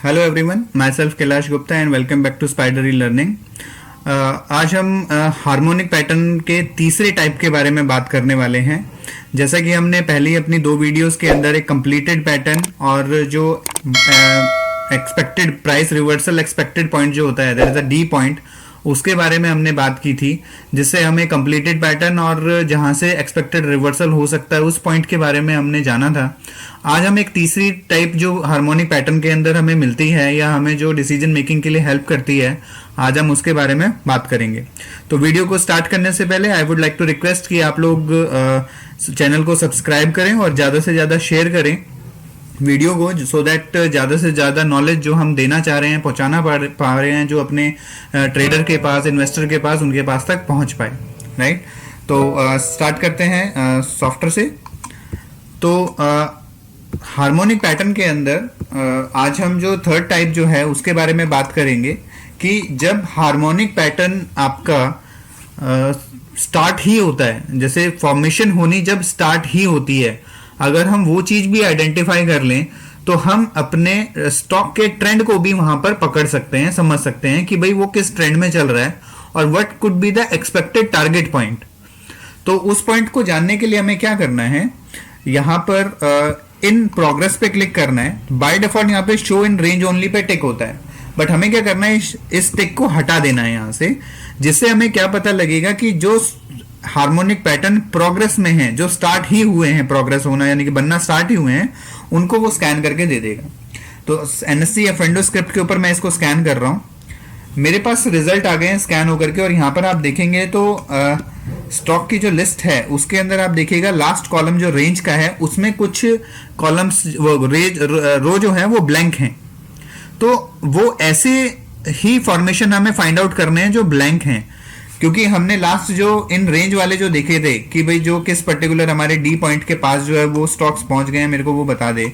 Hello everyone, my self Kailash Gupta and welcome back to Spider Learning. आज हम harmonic pattern के तीसरे टाइप के बारे में बात करने वाले हैं। जैसा कि हमने पहले ही अपनी दो वीडियोस के अंदर एक कंप्लीटेड पैटर्न और जो expected price reversal expected point जो होता है that is a D point, उसके बारे में हमने बात की थी, जिससे हमें कंप्लीटेड पैटर्न और जहां से एक्सपेक्टेड रिवर्सल हो सकता है उस पॉइंट के बारे में हमने जाना था। आज हम एक तीसरी टाइप जो हार्मोनिक पैटर्न के अंदर हमें मिलती है या हमें जो डिसीजन मेकिंग के लिए हेल्प करती है, आज हम उसके बारे में बात करेंगे। तो वीडियो को स्टार्ट करने से पहले I would like to request कि आप लोग चैनल को सब्सक्राइब करें और ज़्यादा से ज़्यादा शेयर करें वीडियो को, सो दैट ज़्यादा से ज़्यादा नॉलेज जो हम देना चाह रहे हैं, पहुंचाना पा रहे हैं जो अपने ट्रेडर के पास, इन्वेस्टर के पास, उनके पास तक पहुंच पाए। राइट, तो स्टार्ट करते हैं सॉफ्टवेयर से। तो हार्मोनिक पैटर्न के अंदर आज हम जो थर्ड टाइप जो है उसके बारे में बात करेंगे कि जब हार्मोनिक पैटर्न आपका स्टार्ट ही होता है, जैसे फॉर्मेशन होनी जब स्टार्ट ही होती है, अगर हम वो चीज भी आइडेंटिफाई कर लें तो हम अपने स्टॉक के ट्रेंड को भी वहां पर पकड़ सकते हैं, समझ सकते हैं कि भाई वो किस ट्रेंड में चल रहा है और what could be the expected target point. तो उस पॉइंट को जानने के लिए हमें क्या करना है, यहां पर इन प्रोग्रेस पे क्लिक करना है। बाय डिफॉल्ट यहाँ पे show in range only pay टिक होता है, बट हमें क्या करना है, इस टिक को हटा देना है यहां से, जिससे हमें क्या पता लगेगा कि जो हार्मोनिक पैटर्न प्रोग्रेस में है, जो स्टार्ट ही हुए हैं, प्रोग्रेस होना यानी कि बनना स्टार्ट ही हुए हैं, उनको वो स्कैन करके दे देगा। तो एनएससी एफएंडो स्क्रिप्ट के ऊपर मैं इसको स्कैन कर रहा हूं, मेरे पास रिजल्ट आ गए हैं स्कैन होकर के। और यहाँ पर आप देखेंगे तो स्टॉक की जो लिस्ट है उसके अंदर आप देखिएगा लास्ट कॉलम जो रेंज का है उसमें कुछ कॉलम्स रो जो है वो ब्लैंक हैं। तो वो ऐसे ही फॉर्मेशन हमें फाइंड आउट करने हैं जो ब्लैंक हैं, क्योंकि हमने लास्ट जो इन रेंज वाले जो देखे थे कि भाई जो किस पर्टिकुलर हमारे डी पॉइंट के पास जो है वो स्टॉक्स पहुंच गए हैं, मेरे को वो बता दे।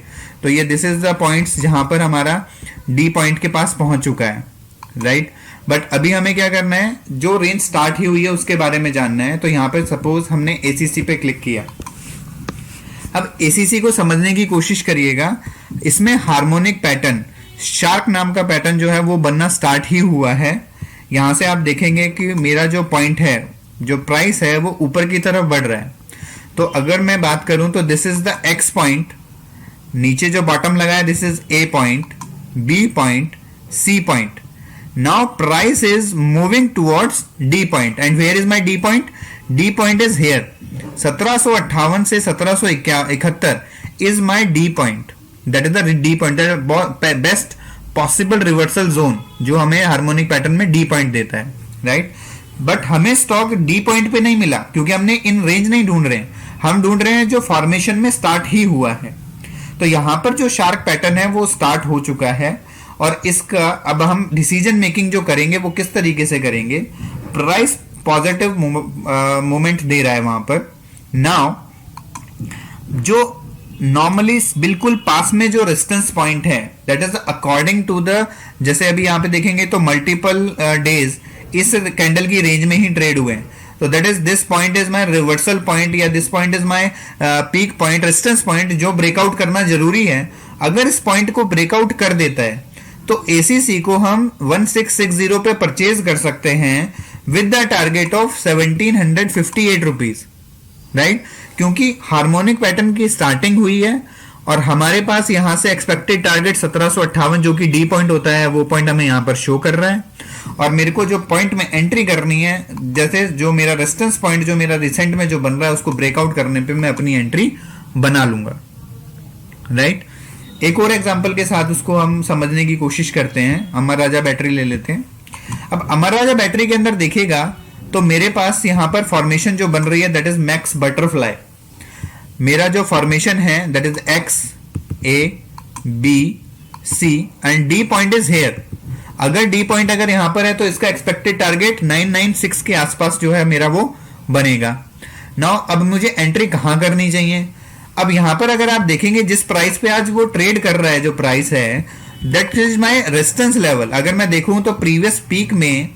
तो ये दिस इज द पॉइंट्स जहां पर हमारा डी पॉइंट के पास पहुंच चुका है। राइट, बट अभी हमें क्या करना है, जो रेंज स्टार्ट ही हुई है उसके बारे में जानना है। तो यहाँ पे सपोज हमने एसीसी पे क्लिक किया। अब एसीसी को समझने की कोशिश करिएगा, इसमें हार्मोनिक पैटर्न शार्क नाम का पैटर्न जो है वो बनना स्टार्ट ही हुआ है। यहां से आप देखेंगे कि मेरा जो पॉइंट है, जो प्राइस है, वो ऊपर की तरफ बढ़ रहा है। तो अगर मैं बात करूं तो this is the X point, नीचे जो बॉटम लगा है this is A point, B point, C point. Now price is moving towards D point and where is my D point? D point is here. 1758 से 1771 is my D point, that is the D point, best possible reversal zone जो हमें harmonic pattern में D point देता है। Right, but हमें stock D point पे नहीं मिला क्योंकि हमने इन रेंज नहीं ढूंढ रहे हैं, हम ढूंढ रहे हैं जो फॉर्मेशन में स्टार्ट ही हुआ है। तो यहां पर जो शार्क पैटर्न है वो स्टार्ट हो चुका है और इसका अब हम डिसीजन मेकिंग जो करेंगे वो किस तरीके से करेंगे, प्राइस पॉजिटिव मोमेंट दे रहा है वहां पर। नाउ जो नॉर्मली बिल्कुल पास में जो रेजिस्टेंस पॉइंट है that is according to the, जैसे अभी यहाँ पे देखेंगे तो मल्टीपल डेज इस कैंडल की रेंज में ही ट्रेड हुए हैं। तो that is this point is my reversal point या this point is my peak point, resistance point जो ब्रेकआउट करना जरूरी है। अगर इस पॉइंट को ब्रेकआउट कर देता है तो एसीसी को हम 1660 पे परचेज कर सकते हैं with the target of 1758 rupees. Right, क्योंकि हार्मोनिक पैटर्न की स्टार्टिंग हुई है और हमारे पास यहां से एक्सपेक्टेड टारगेट 1758 जो कि डी पॉइंट होता है वो पॉइंट हमें यहां पर शो कर रहा है। और मेरे को जो पॉइंट में एंट्री करनी है, जैसे जो मेरा रेजिस्टेंस पॉइंट जो मेरा रिसेंट में जो बन रहा है उसको ब्रेकआउट करने पे मैं अपनी एंट्री बना लूंगा। राइट, एक और एग्जांपल के साथ उसको हम समझने की कोशिश करते हैं। अमर राजा बैटरी ले लेते हैं। अब अमर राजा बैटरी के अंदर देखिएगा तो मेरे पास यहां पर फॉर्मेशन जो बन रही है दैट इज मैक्स बटरफ्लाई। मेरा जो फॉर्मेशन है that is X, A, B, C and D point is here. अगर डी पॉइंट अगर यहां पर है तो इसका एक्सपेक्टेड टारगेट 996 के आसपास जो है मेरा वो बनेगा। नाउ अब मुझे एंट्री कहां करनी चाहिए? अब यहां पर अगर आप देखेंगे जिस प्राइस पे आज वो ट्रेड कर रहा है, जो प्राइस है that is my resistance level. अगर मैं देखूं तो प्रीवियस पीक में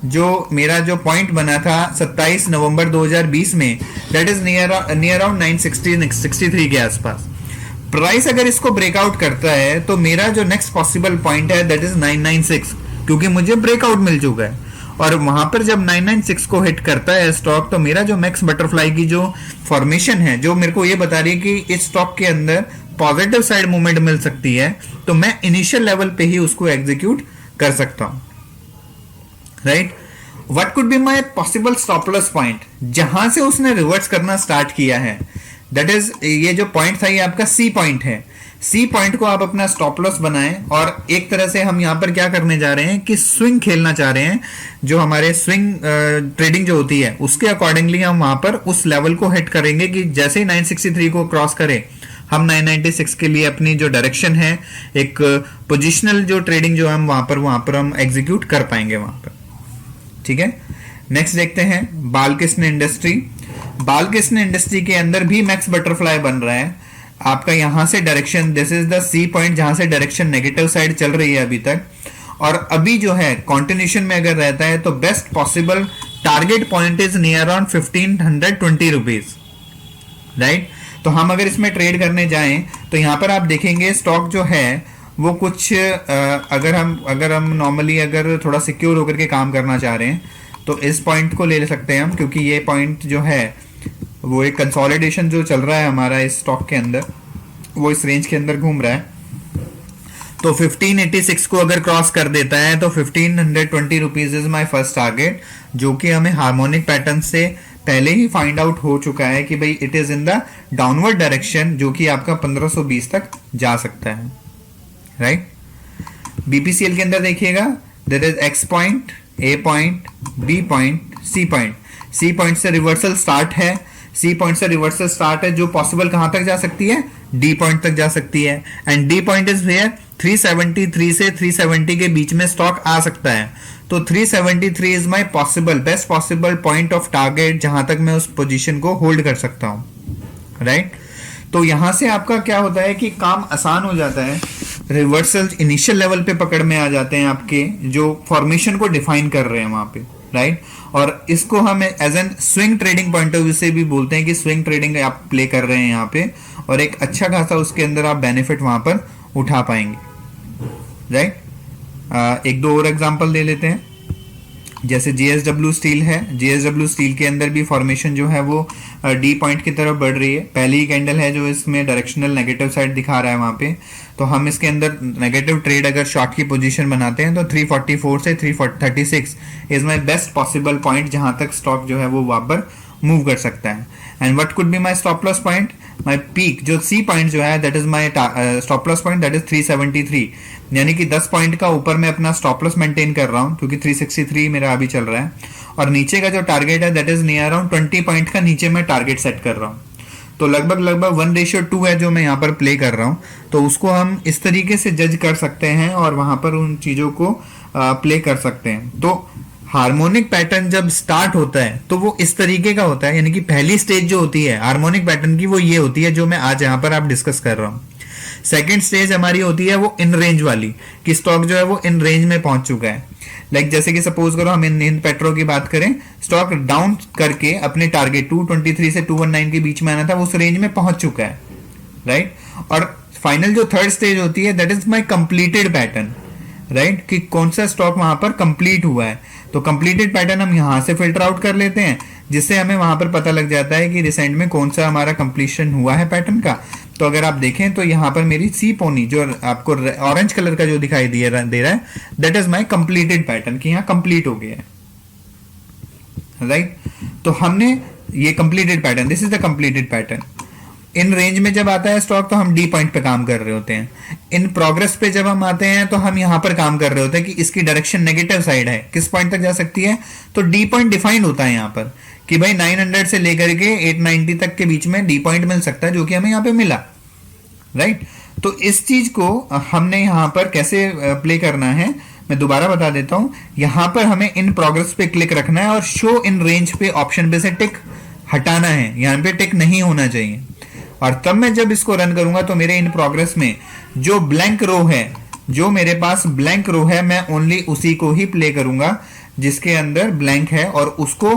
जो मेरा जो पॉइंट बना था 27 नवंबर 2020 में दैट इज नियर अराउंड 963 के आसपास। प्राइस अगर इसको ब्रेकआउट करता है तो मेरा जो नेक्स्ट पॉसिबल पॉइंट है दैट इज 996, क्योंकि मुझे ब्रेकआउट मिल चुका है। और वहां पर जब 996 को हिट करता है स्टॉक, तो मेरा जो मैक्स बटरफ्लाई की जो फॉर्मेशन है, जो मेरे को ये बता रही है कि इस स्टॉक के अंदर पॉजिटिव साइड मूवमेंट मिल सकती है, तो मैं इनिशियल लेवल पे ही उसको एग्जीक्यूट कर सकता हूं, right. What could be my possible stop loss point, जहां से उसने रिवर्स करना स्टार्ट किया है, दैट इज ये जो पॉइंट था ये आपका सी पॉइंट है। सी पॉइंट को आप अपना स्टॉप लॉस बनाएं, और एक तरह से हम यहां पर क्या करने जा रहे हैं कि स्विंग खेलना चाह रहे हैं। जो हमारे स्विंग ट्रेडिंग जो होती है उसके अकॉर्डिंगली हम वहां पर उस लेवल को हिट करेंगे कि जैसे ही 963 को क्रॉस करे, हम 996 के लिए अपनी जो डायरेक्शन है, एक पोजिशनल जो ट्रेडिंग जो हम वहां पर हम एग्जीक्यूट कर पाएंगे वहां पर, ठीक है। नेक्स्ट देखते हैं बालकृष्ण इंडस्ट्री। बालकृष्ण इंडस्ट्री के अंदर भी मैक्स बटरफ्लाई बन रहा है आपका। यहां से direction, this is the C point, जहां से डायरेक्शन नेगेटिव साइड चल रही है अभी तक, और अभी जो है कॉन्टिन्यूशन में अगर रहता है तो best possible target point is near around 1520 rupees, right. तो हम अगर इसमें ट्रेड करने जाएं तो यहां पर आप देखेंगे स्टॉक जो है वो कुछ अगर हम नॉर्मली अगर थोड़ा सिक्योर होकर के काम करना चाह रहे हैं तो इस पॉइंट को ले सकते हैं हम, क्योंकि ये पॉइंट जो है वो एक कंसोलिडेशन जो चल रहा है हमारा इस स्टॉक के अंदर, वो इस रेंज के अंदर घूम रहा है। तो 1586 को अगर क्रॉस कर देता है तो 1520 rupees is my first target, जो कि हमें हार्मोनिक पैटर्न से पहले ही फाइंड आउट हो चुका है कि भाई it is in the downward direction, जो कि आपका 1520 तक जा सकता है, राइट। बीपीसीएल के अंदर देखिएगा, there is X point, A point, B point, C point. C point से रिवर्सल स्टार्ट है, सी पॉइंट से रिवर्सल स्टार्ट है, जो पॉसिबल कहां तक जा सकती है, डी पॉइंट तक जा सकती है। And D point is where 373 से 370 के बीच में स्टॉक आ सकता है। तो 373 is my possible, best possible point of target, जहां तक मैं उस पोजीशन को होल्ड कर सकता हूं, राइट। तो यहां से आपका क्या होता है कि काम आसान हो जाता है, रिवर्सल इनिशियल लेवल पे पकड़ में आ जाते हैं आपके, जो फॉर्मेशन को डिफाइन कर रहे हैं वहां पे, राइट। और इसको हम as an swing trading point of view से भी बोलते हैं कि स्विंग ट्रेडिंग आप प्ले कर रहे हैं यहाँ पे, और एक अच्छा खासा उसके अंदर आप बेनिफिट वहां पर उठा पाएंगे, राइट। एक दो और एग्जांपल दे लेते हैं, जैसे जेएसडब्ल्यू स्टील है। जेएसडब्ल्यू स्टील के अंदर भी फॉर्मेशन जो है वो डी पॉइंट की तरफ बढ़ रही है। पहली ही कैंडल है जो इसमें डायरेक्शनल नेगेटिव साइड दिखा रहा है वहां पे, तो हम इसके अंदर नेगेटिव ट्रेड अगर शॉर्ट की पोजीशन बनाते हैं तो 344 से 336 is my best possible point, जहां तक स्टॉक जो है वो वहां पर मूव कर सकता है। And what could be my stop loss point, my peak जो सी पॉइंट जो है that is my stop loss point, that is 373, यानी कि 10 पॉइंट का ऊपर मैं अपना स्टॉप लॉस मेंटेन कर रहा हूं, क्योंकि 363 मेरा अभी चल रहा है। और नीचे का जो टारगेट है that is near around 20 point का नीचे मैं टारगेट सेट कर रहा हूं। तो लगभग 1:2 है जो मैं यहाँ पर प्ले कर रहा हूँ। तो उसको हम इस तरीके से जज कर सकते हैं और वहां पर उन चीजों को प्ले कर सकते हैं। तो हार्मोनिक पैटर्न जब स्टार्ट होता है तो वो इस तरीके का होता है, यानी कि पहली स्टेज जो होती है हार्मोनिक पैटर्न की वो ये होती है जो मैं आज यहाँ पर आप डिस्कस कर रहा हूँ। सेकेंड स्टेज हमारी होती है वो इन रेंज वाली, कि स्टॉक जो है वो इन रेंज में पहुंच चुका है। लाइक जैसे कि सपोज करो हम इन पेट्रो की बात करें, स्टॉक डाउन करके अपने टारगेट 223 से 219 के बीच में आना था, वो उस रेंज में पहुंच चुका है, राइट। और फाइनल जो थर्ड स्टेज होती है that is my completed pattern, right, कि कौन सा स्टॉक वहां पर कंप्लीट हुआ है। तो कंप्लीटेड पैटर्न हम यहां से फिल्टर आउट कर लेते हैं, जिससे हमें वहां पर पता लग जाता है कि रिसेंट में कौन सा हमारा कंप्लीशन हुआ है पैटर्न का। तो अगर आप देखें तो यहाँ पर मेरी सी पोनी जो आपको ऑरेंज कलर का जो दिखाई दे रहा है that is my completed pattern, कि यहाँ कंप्लीट हो गया है, राइट। तो हमने ये completed pattern, this is the completed pattern. In range में जब आता है स्टॉक तो हम डी पॉइंट पे काम कर रहे होते हैं। इन प्रोग्रेस पे जब हम आते हैं तो हम यहां पर काम कर रहे होते हैं कि इसकी डायरेक्शन नेगेटिव साइड है, किस पॉइंट तक जा सकती है। तो डी पॉइंट डिफाइन होता है यहां पर कि भाई 900 से लेकर के 890 तक के बीच में डी पॉइंट मिल सकता है, जो कि हमें यहां पे मिला, राइट। तो इस चीज को हमने यहां पर कैसे प्ले करना है मैं दोबारा बता देता हूं। यहां पर हमें इन प्रोग्रेस पे क्लिक रखना है और शो इन रेंज पे ऑप्शन पे से टिक हटाना है, यहां पे टिक नहीं होना चाहिए। और तब मैं जब इसको रन करूंगा तो मेरे इन प्रोग्रेस में जो ब्लैंक रो है, जो मेरे पास ब्लैंक रो है, मैं ओनली उसी को ही प्ले करूंगा जिसके अंदर ब्लैंक है, और उसको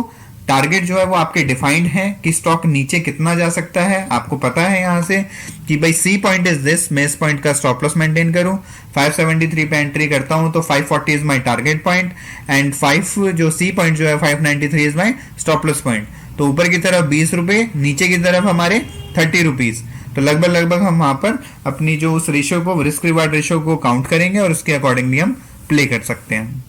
टारगेट जो है वो आपके डिफाइंड है कि स्टॉक नीचे कितना जा सकता है, आपको पता है यहाँ से कि भाई सी पॉइंट इज दिस, मैं इस पॉइंट का स्टॉप लॉस मेंटेन करूं, 573 पे एंट्री करता हूं तो 540 is my target point and 5 जो सी पॉइंट जो है 593 is my stop loss point. तो ऊपर की तरफ 20 रुपए, नीचे की तरफ हमारे 30 रुपीज, तो लगभग हम वहां पर अपनी जो उस रेशियो को, रिस्क रिवार्ड रेशियो को काउंट करेंगे और उसके अकॉर्डिंगली हम प्ले कर सकते हैं,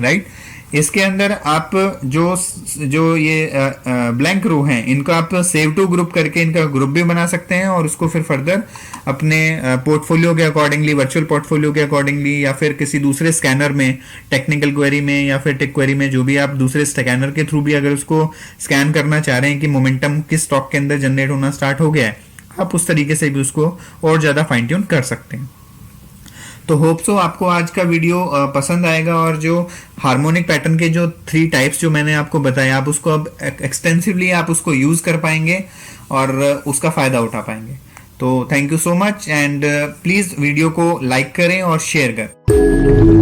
राइट। इसके अंदर आप जो ये ब्लैंक रो हैं इनको आप सेव टू ग्रुप करके इनका ग्रुप भी बना सकते हैं और उसको फिर फर्दर अपने पोर्टफोलियो के अकॉर्डिंगली, वर्चुअल पोर्टफोलियो के अकॉर्डिंगली या फिर किसी दूसरे स्कैनर में, टेक्निकल क्वेरी में या फिर टेक क्वेरी में, जो भी आप दूसरे स्कैनर के थ्रू भी अगर उसको स्कैन करना चाह रहे हैं कि मोमेंटम किस स्टॉक के अंदर जनरेट होना स्टार्ट हो गया है, आप उस तरीके से भी उसको और ज़्यादा फाइन ट्यून कर सकते हैं। तो होप सो आपको आज का वीडियो पसंद आएगा और जो हार्मोनिक पैटर्न के जो 3 टाइप्स जो मैंने आपको बताया, आप उसको अब एक्सटेंसिवली आप उसको यूज कर पाएंगे और उसका फायदा उठा पाएंगे। तो thank you so much and please video को लाइक करें और शेयर करें।